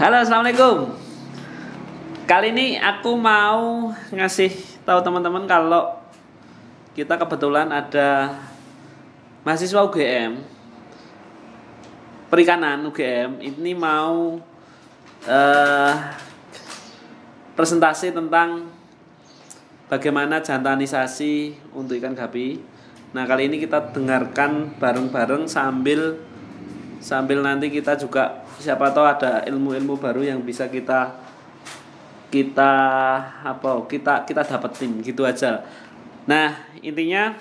Halo, assalamualaikum. Kali ini aku mau ngasih tahu teman-teman kalau kita kebetulan ada mahasiswa UGM, perikanan UGM ini mau presentasi tentang bagaimana jantanisasi untuk ikan gapi. Nah, kali ini kita dengarkan bareng-bareng sambil nanti kita juga siapa tahu ada ilmu-ilmu baru yang bisa kita dapetin gitu aja. Nah, intinya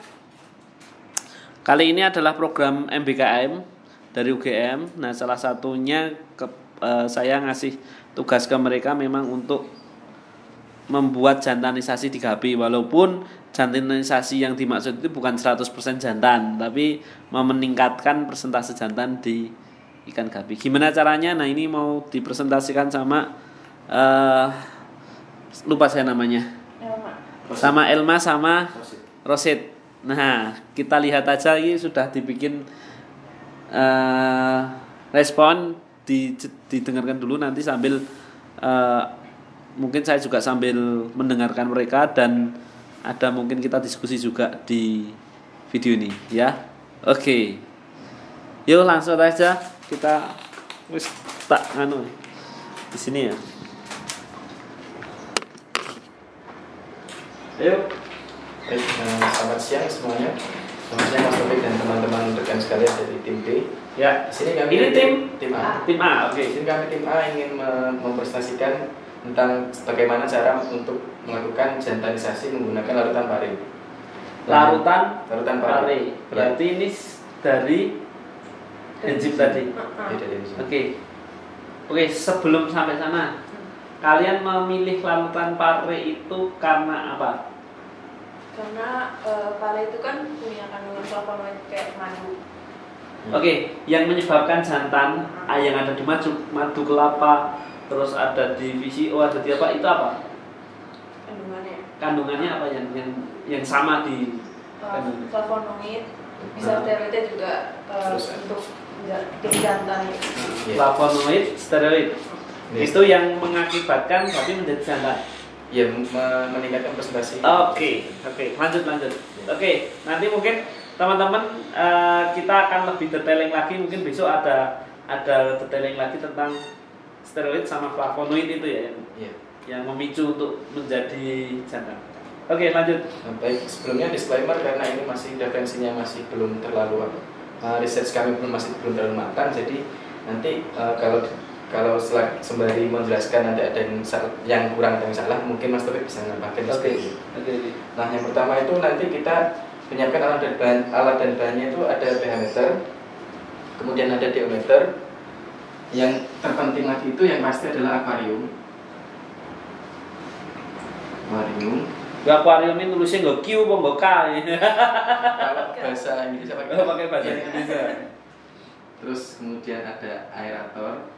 kali ini adalah program MBKM dari UGM. Nah, salah satunya saya ngasih tugas ke mereka memang untuk membuat jantanisasi di gapi, walaupun jantanisasi yang dimaksud itu bukan 100% jantan, tapi meningkatkan persentase jantan di ikan gapi. Gimana caranya? Nah, ini mau dipresentasikan sama lupa saya namanya. Elma sama Rosid. Nah, kita lihat aja, ini sudah dibikin respon, didengarkan dulu nanti sambil mungkin saya juga sambil mendengarkan mereka, dan ada mungkin kita diskusi juga di video ini ya. Oke. Yuk langsung aja kita di sini ya. Ayo. Selamat siang semuanya. Selamat siang Mas Taufik dan teman-teman rekan sekalian dari tim D. Ya. Sini kami Ini tim A. Tim A, oke. Sini kami tim A ingin mempresentasikan tentang bagaimana cara untuk melakukan jantanisasi menggunakan larutan pare. Larutan pare. Berarti ini dari enzim tadi. Oke, sebelum sampai sana, kalian memilih larutan pare itu karena apa? Karena pare itu kan punya kandungan flavonoid kayak madu. Oke, yang menyebabkan jantan yang ada di madu kelapa, terus ada di VCO, ada di apa, itu apa? Kandungannya apa yang sama di flavonoid, bisa steroidnya juga untuk jantan. Flavonoid, steroid. Itu yang mengakibatkan gapi menjadi jantan. Ya, meningkatkan presentasi. Oke, lanjut. Oke, nanti mungkin teman-teman kita akan lebih detailing lagi, mungkin besok ada detailing lagi tentang steroid sama flavonoid itu ya, yang memicu untuk menjadi jantan. Oke, lanjut. Baik, sebelumnya disclaimer karena ini masih referensinya masih belum terlalu research kami masih belum terlalu matang, jadi nanti kalau sembari menjelaskan nanti ada yang kurang atau yang salah, mungkin Mas Taufik bisa menambahkan. Oke. Nah, yang pertama itu nanti kita menyiapkan alat dan bahannya itu ada pH meter, kemudian ada diometer. Yang terpenting lagi itu yang pasti adalah akuarium. Akuarium ini nulisnya nggak Q apa nggak K ya? Kalau bahasa Indonesia pakai bahasa Indonesia. Terus kemudian ada aerator.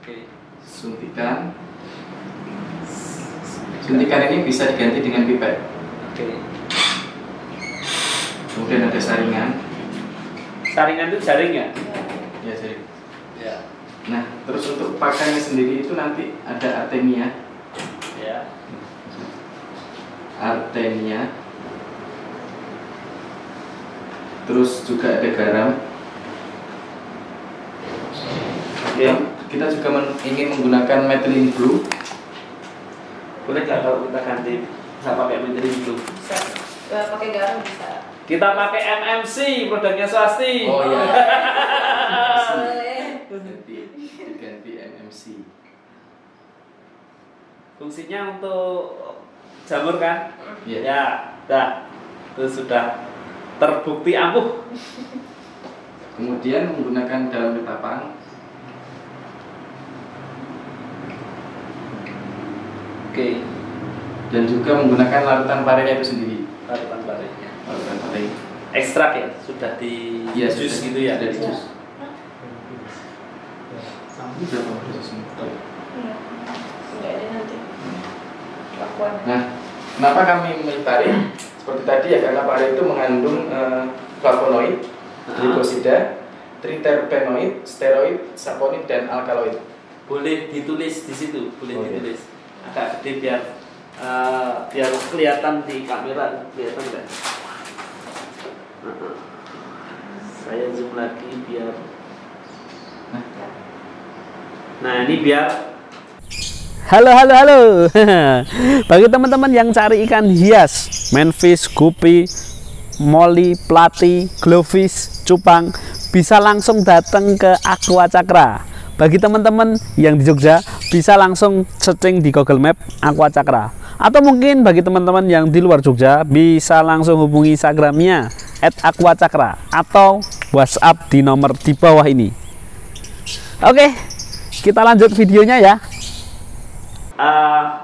Oke. Suntikan ini bisa diganti dengan pipet. Oke. Kemudian ada saringan. Saringan itu jaring ya? Ya, jaring. Ya. Nah, terus untuk pakainya sendiri itu nanti ada artemia. Ya. Artemia. Terus juga ada garam. Oke. Kita juga ingin menggunakan methylene blue. Boleh nggak kalau kita ganti bisa pakai methylene blue? Bisa. Pakai garam bisa. Kita pakai MMC, produknya Swasti. Oh iya. Ganti MMC. Fungsinya untuk jamur kan? Iya. Ya, itu sudah terbukti ampuh. Kemudian menggunakan dalam ketapang. Oke. Dan juga menggunakan larutan parenya itu sendiri. Larutan parenya. Larutan pare. Ekstrak ya, sudah di jus gitu ya. Sudah di jus. Berapa prosesnya? Enggak ada nanti. Nah, kenapa kami memilih pare? Seperti tadi ya, karena pare itu mengandung flavonoid, glikosida, triterpenoid, steroid, saponin dan alkaloid. Boleh ditulis di situ, boleh Oh, iya. ditulis. Agak gede biar kelihatan di kamera, kelihatan nggak? Saya zoom lagi biar. Nah ini biar. Halo. Bagi teman-teman yang cari ikan hias, manfish, guppy, molly, plati, glowfish, cupang, bisa langsung datang ke Aqua Cakra. Bagi teman-teman yang di Jogja, bisa langsung searching di Google Map Aqua Cakra. Atau mungkin bagi teman-teman yang di luar Jogja, bisa langsung hubungi Instagramnya @aquacakra atau WhatsApp di nomor di bawah ini. Oke, kita lanjut videonya ya.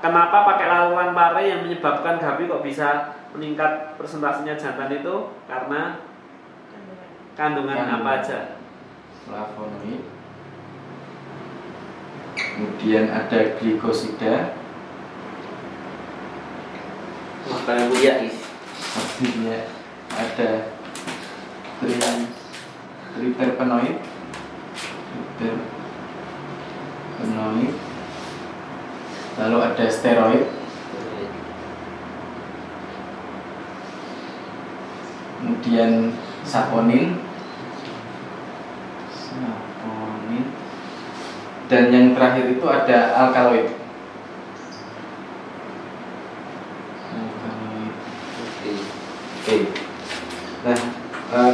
Kenapa pakai larutan pare yang menyebabkan gapi kok bisa meningkat persentasenya jantan itu? Karena kandungan apa aja? Flavonoid. Kemudian ada glikosida. Kayak kuliah is. Artinya ada triterpenoid. Lalu ada steroid. Kemudian saponin. Dan yang terakhir itu ada alkaloid. Oke. Nah,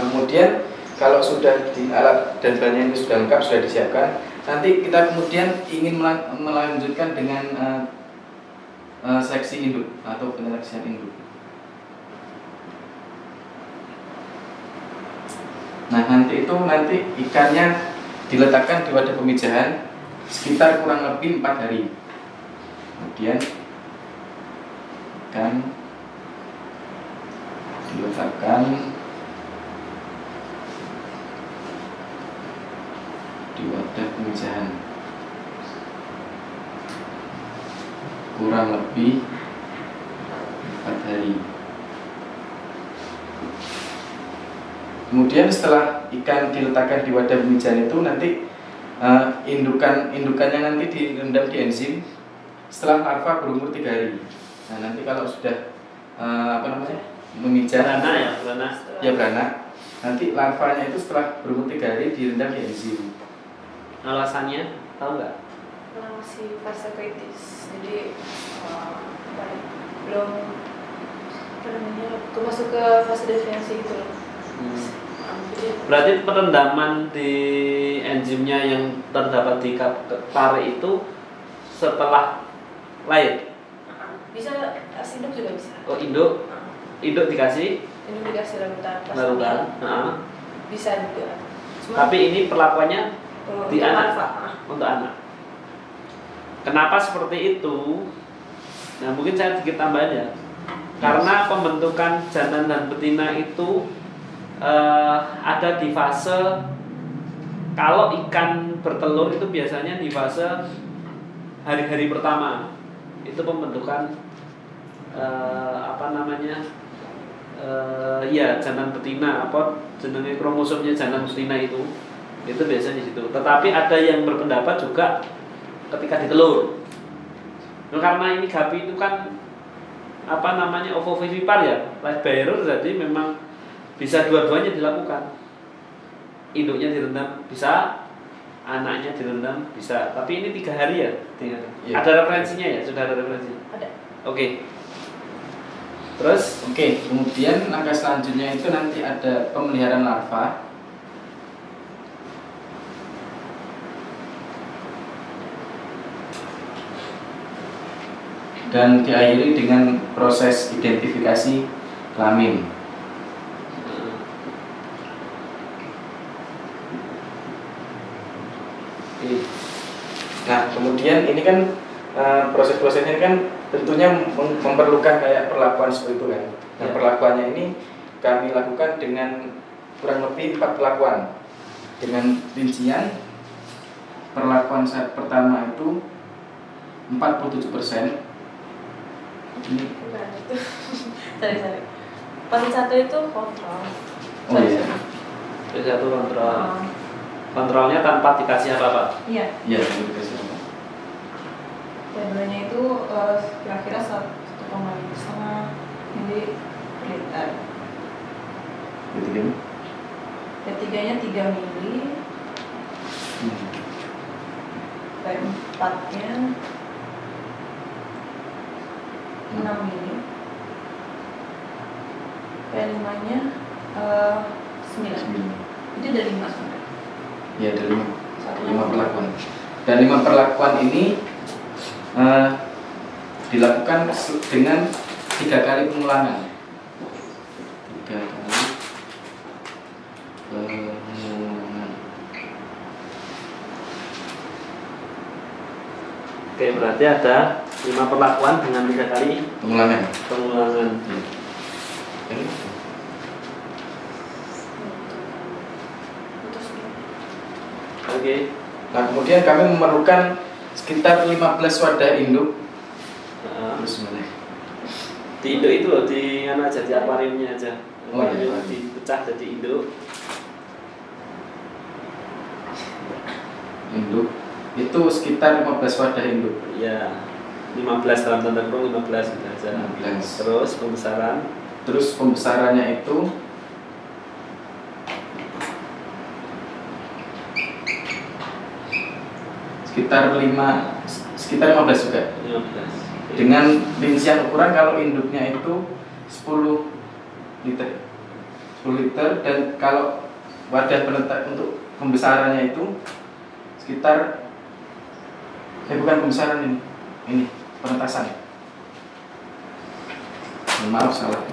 kemudian kalau sudah di alat dan bahannya itu sudah lengkap, sudah disiapkan, nanti kita kemudian ingin melanjutkan dengan seleksi induk atau penyeleksian induk. Nah, nanti ikannya diletakkan di wadah pemijahan sekitar kurang lebih 4 hari. Kemudian ikan diletakkan di wadah pemijahan kurang lebih 4 hari. Kemudian setelah ikan diletakkan di wadah pemijahan itu nanti indukannya nanti direndam di enzim setelah larva berumur 3 hari. Nah, nanti kalau sudah memijah beranak, nanti larvanya itu setelah berumur 3 hari direndam di enzim. Alasannya tahu nggak? Masih fase kritis, jadi belum masuk ke fase defensi gitu loh. Berarti perendaman di enzimnya yang terdapat di pare itu setelah lahir? Bisa induk juga bisa. Oh, induk dikasih larutan. Bisa juga. Tapi ini perlakuannya di anak, untuk anak. Kenapa seperti itu? Nah, mungkin saya sedikit tambahan ya. Karena pembentukan jantan dan betina itu ada di fase, kalau ikan bertelur itu biasanya di fase hari-hari pertama itu pembentukan jantan betina, jenenge kromosomnya jantan betina itu biasanya di situ. Tetapi ada yang berpendapat juga ketika ditelur. Nah, karena ini gapi itu kan ovovivipar ya, live bearer, jadi memang bisa dua-duanya dilakukan. Induknya direndam bisa, anaknya direndam bisa. Tapi ini 3 hari ya? Iya. Ada referensinya ya? Sudah ada referensi? Ada. Oke. Terus? Oke, kemudian langkah selanjutnya itu nanti ada pemeliharaan larva. Dan diakhiri dengan proses identifikasi kelamin. Nah, kemudian ini kan proses-prosesnya kan tentunya memerlukan kayak perlakuan seperti itu kan. Nah, perlakuannya ini kami lakukan dengan kurang lebih 4 perlakuan. Dengan rincian perlakuan saat pertama itu 47%. Ini bukan itu. sorry. Fase 1 itu kontrol. oh iya. Fase 1 kontrol. Kontrolnya tanpa dikasih apa-apa. Iya. Iya, dikasih apa? Tabelnya itu kira-kira 1,5 mililiter. Gitu. Ketiganya 3 mili. P4-nya 6 mili. P5-nya 9. Itu ada 5 sebenarnya. Iya, ada 5 perlakuan. Dan 5 perlakuan ini dilakukan dengan 3 kali pengulangan. 3 kali pengulangan. Oke, berarti ada 5 perlakuan dengan 3 kali Pengulangan. Ini. Oke. Nah, kemudian kami memerlukan sekitar 15 wadah induk. Terus mana? Di induk itu loh, di mana aja, di akuariumnya aja. Oh, iya. Dipecah jadi induk. Induk itu sekitar 15 wadah induk. Ya, 15 dalam tanda kurung 15 gitu aja. 15. Terus pembesaran. Terus pembesarannya itu sekitar 15 juga. 15. Dengan rincian ukuran kalau induknya itu 10 liter. 10 liter, dan kalau wadah penentak untuk pembesarannya itu sekitar bukan pembesaran ini penetasan. Maaf, salah.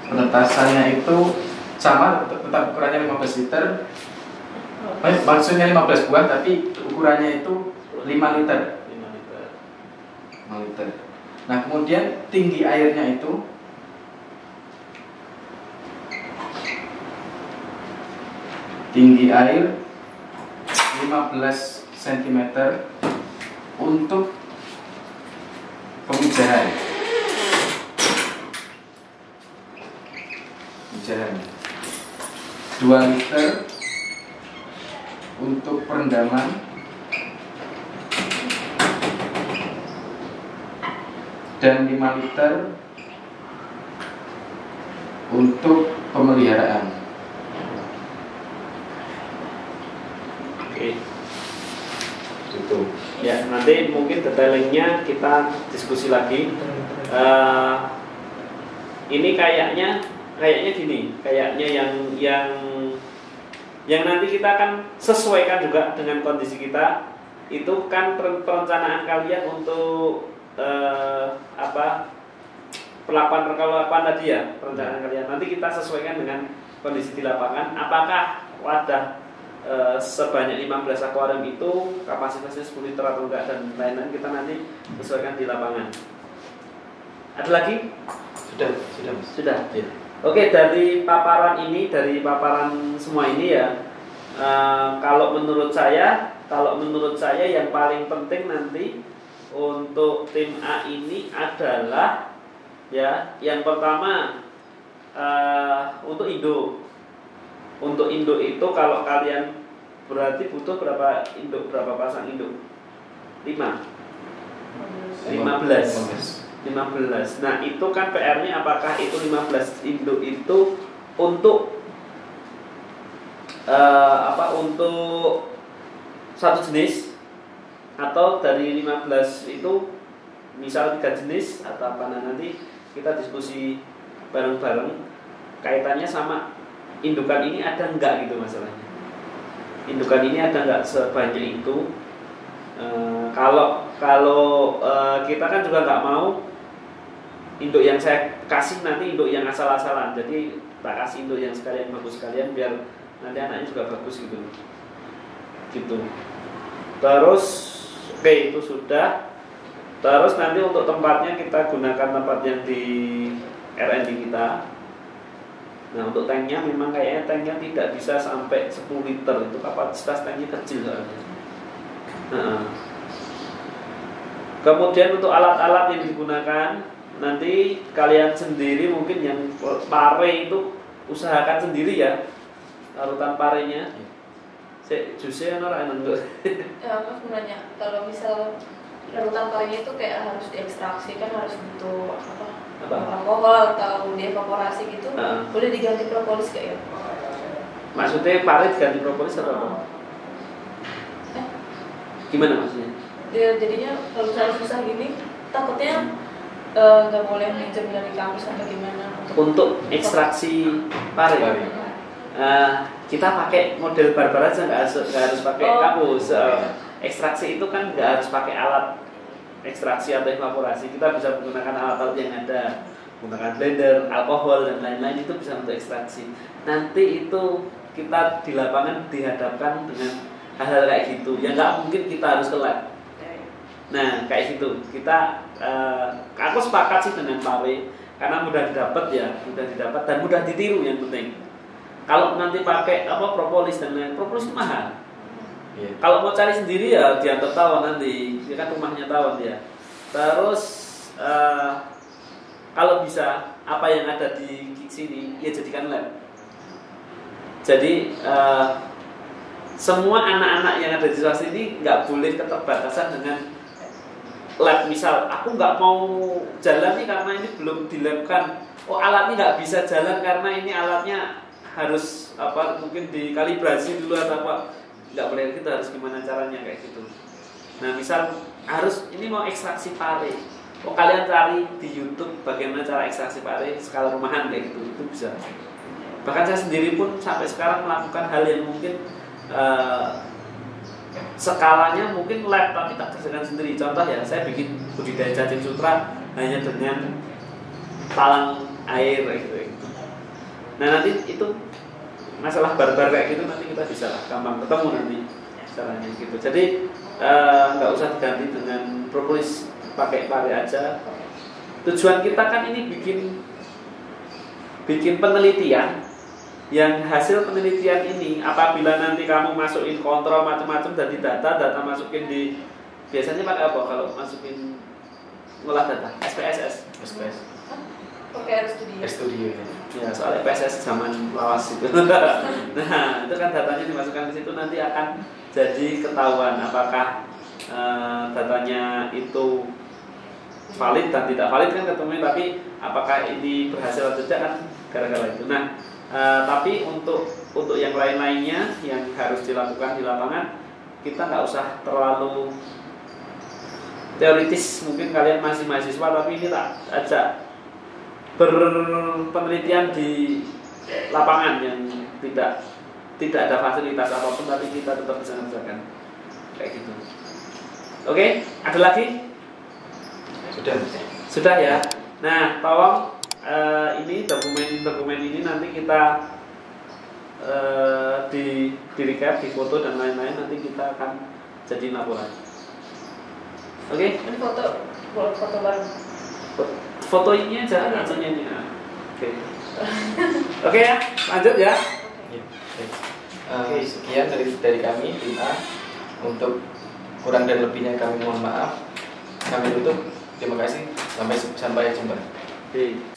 Penetasannya itu sama, tetap ukurannya 15 liter. Maksudnya 15 buah, tapi ukurannya itu 5 liter. 5 liter. Nah, kemudian tinggi airnya itu tinggi air 15 cm untuk pemijahan. 2 liter untuk perendaman, dan 5 liter untuk pemeliharaan. Oke. Gitu. Ya, nanti mungkin detailingnya kita diskusi lagi. Ini kayaknya gini, kayaknya yang nanti kita akan sesuaikan juga dengan kondisi kita. Itu kan perencanaan kalian untuk perlakuan tadi ya, perencanaan kalian. Nanti kita sesuaikan dengan kondisi di lapangan. Apakah wadah sebanyak 15 akuarium itu kapasitasnya 10 liter atau enggak, dan lain-lain kita nanti sesuaikan di lapangan. Ada lagi? Sudah. Ya. Oke, dari paparan semua ini ya, kalau menurut saya yang paling penting nanti untuk tim A ini adalah ya, yang pertama untuk induk. Untuk induk itu kalau kalian berarti butuh berapa induk, berapa pasang induk? 15. Nah, itu kan PR-nya, apakah itu 15 induk itu untuk untuk satu jenis, atau dari 15 itu misal 3 jenis atau apa. Nah, nanti kita diskusi bareng-bareng kaitannya sama indukan ini ada enggak gitu masalahnya. Indukan ini ada enggak sebanyak itu. Kalau kita kan juga nggak mau induk yang saya kasih nanti induk yang asal-asalan. Jadi tak kasih induk yang sekalian bagus sekalian, biar nanti anaknya juga bagus gitu. Terus oke, itu sudah. Terus nanti untuk tempatnya kita gunakan tempat yang di R&D kita. Nah, untuk tanknya memang kayaknya tanknya tidak bisa sampai 10 liter, itu kapasitas tanknya kecil soalnya. Kemudian untuk alat-alat yang digunakan, nanti kalian sendiri mungkin yang pare itu usahakan sendiri ya, larutan parenya. Jusnya orang enak. Ya, Mas mau nanya, kalau misal larutan palingnya itu kayak harus diekstraksi kan harus butuh Apa? alkohol atau dievaporasi gitu, boleh diganti propolis gak ya? Maksudnya parit ganti propolis atau apa? Gimana maksudnya? Dia jadinya kalau misalnya susah gini, takutnya nggak boleh minjem dari kampus atau gimana Untuk ekstraksi parit. Kita pakai model barbar aja, nggak harus pakai kampus. Ekstraksi itu kan nggak harus pakai alat ekstraksi atau evaporasi. Kita bisa menggunakan alat-alat yang ada, menggunakan blender, alkohol dan lain-lain, itu bisa untuk ekstraksi. Nanti itu kita di lapangan dihadapkan dengan hal-hal kayak gitu. Ya nggak mungkin kita harus ke lab. Nah kayak gitu. Aku sepakat sih dengan Pare karena mudah didapat dan mudah ditiru yang penting. Kalau nanti pakai propolis dan lain, propolis itu mahal. Yeah. Kalau mau cari sendiri ya diantar tawon nanti, dia kan rumahnya tawon dia. Terus kalau bisa apa yang ada di sini ya jadikan lab. Jadi semua anak-anak yang ada di kelas ini nggak boleh keterbatasan dengan lab. Misal aku nggak mau jalan nih karena ini belum dilabkan. Oh alatnya nggak bisa jalan karena ini alatnya harus mungkin dikalibrasi dulu atau apa. Nggak boleh, kita harus gimana caranya kayak gitu. Nah misal harus ini mau ekstraksi pare, kalian cari di YouTube bagaimana cara ekstraksi pare skala rumahan kayak gitu, itu bisa. Bahkan saya sendiri pun sampai sekarang melakukan hal yang mungkin skalanya mungkin lab tapi tak kerjakan sendiri. Contoh ya, saya bikin budidaya cacing sutra hanya dengan talang air kayak gitu. Nah nanti itu masalah barbar kayak gitu nanti kita bisa lah gampang ketemu nanti caranya gitu. Jadi nggak usah diganti dengan propolis, pakai pare aja. Tujuan kita kan ini bikin penelitian yang hasil penelitian ini apabila nanti kamu masukin kontrol macam-macam dari data masukin di, biasanya pakai apa kalau masukin ngolah data? SPSS. Pakai RStudio ya, soalnya PSS zaman lawas itu. Nah itu kan datanya dimasukkan ke situ, nanti akan jadi ketahuan apakah datanya itu valid dan tidak valid kan ketemu, tapi apakah ini berhasil atau tidak kan gara-gara itu. Nah tapi untuk yang lain-lainnya yang harus dilakukan di lapangan, kita nggak usah terlalu teoritis. Mungkin kalian masih mahasiswa, tapi ini tak ajak berpenelitian di lapangan yang tidak ada fasilitas apapun, tapi kita tetap bisa mengerjakan kayak gitu. Oke, ada lagi? Sudah ya. Nah, tolong ini dokumen ini nanti kita di recap, di foto dan lain-lain, nanti kita akan jadi laporan. Oke? Ini foto baru. Foto ini aja, ini. Oke ya, lanjut ya. Sekian dari kami tim A. Untuk kurang dan lebihnya kami mohon maaf. Kami tutup. Terima kasih. Sampai jumpa. Oke.